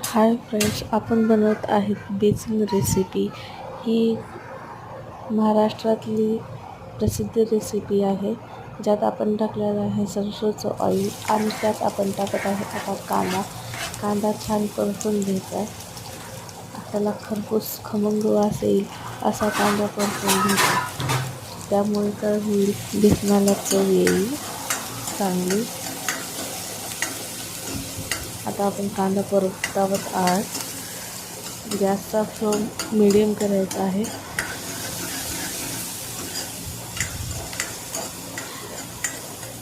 Hi friends, आपण बनवत आहेत बेसन रेसिपी. ही महाराष्ट्रातली प्रसिद्ध रेसिपी आहे, ज्यात आपण टाकलेलं आहे सरसोचं ऑइल आणि त्यात आपण टाकत आहे आता कांदा छान परतून घ्यायचा आहे. आपल्याला खरपूस खमंग वास येईल असा कांदा परतून घ्यायचा, त्यामुळे काय होईल, बेसनाला चव येईल चांगली. आता आपण कांदा परतवत आहात. गॅसचा फ्लेम मीडियम करायचा आहे.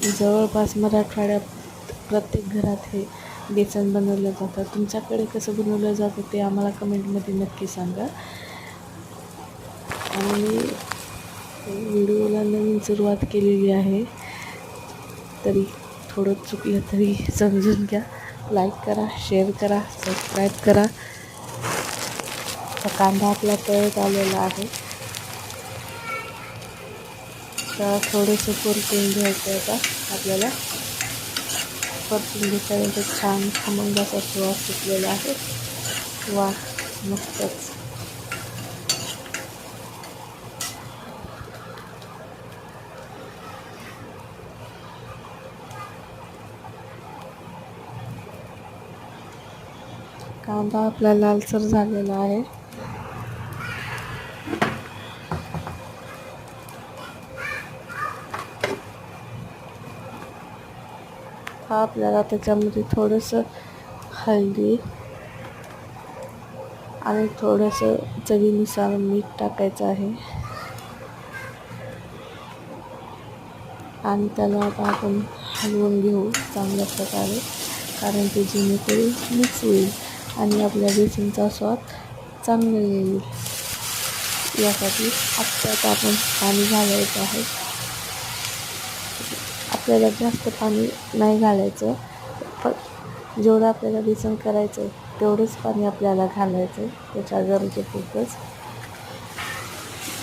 जवळपास मराठवाड्यात प्रत्येक घरात हे बेसन बनवलं जातं. तुमच्याकडे कसं बनवलं जातं ते आम्हाला कमेंटमध्ये नक्की सांगा. आणि मी व्हिडिओला नवीन सुरुवात केलेली आहे, तरी थोडं चुकलं तरी समजून घ्या. लाईक करा, शेअर करा, सबस्क्राईब करा. कांदा आपला तळत आलेला आहे, तर थोडंसं परतून घ्यायचं. आता आपल्याला परतून घेतल्यानंतर छान खमंग असा सुवास सुटलेला आहे. वा, मस्तच. कांदा आपला लालसर झालेला आहे. हा आपल्याला त्याच्यामध्ये थोडंसं हळदी आणि थोडंसं चवीनुसार मीठ टाकायचं आहे. आणि त्याला आता आपण हलवून घेऊ चांगल्या प्रकारे, कारण ते जेणेकरून मिक्स होईल आणि आपल्या बेसनचा स्वाद चांगला येईल. यासाठी त्यात आपण पाणी घालायचं आहे. आपल्याला जास्त पाणी नाही घालायचं, पण जेवढं आपल्याला बेसन करायचं आहे तेवढंच पाणी आपल्याला घालायचं आहे, त्याच्या गरजेपुरतंच.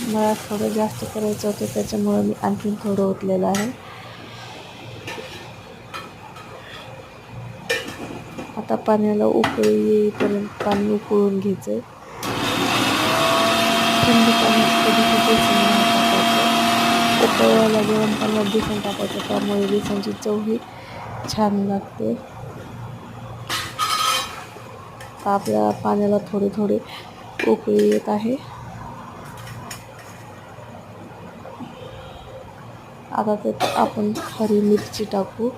मला थोडं जास्त करायचं होतं, त्याच्यामुळे मी आणखीन थोडं ओतलेलं आहे. आता पाण्याला उकळी येईपर्यंत पाणी उकळून घ्यायचं. थंड पाण्यात कधी बेसन नाही टाकायचं. उकळवायला गरम पाण्यात बेसन टाकायचं, त्यामुळे बेसनची चवही छान लागते. आपल्या पाण्याला थोडे थोडे उकळी येत आहे. आता त्यात आपण हरी मिरची टाकू.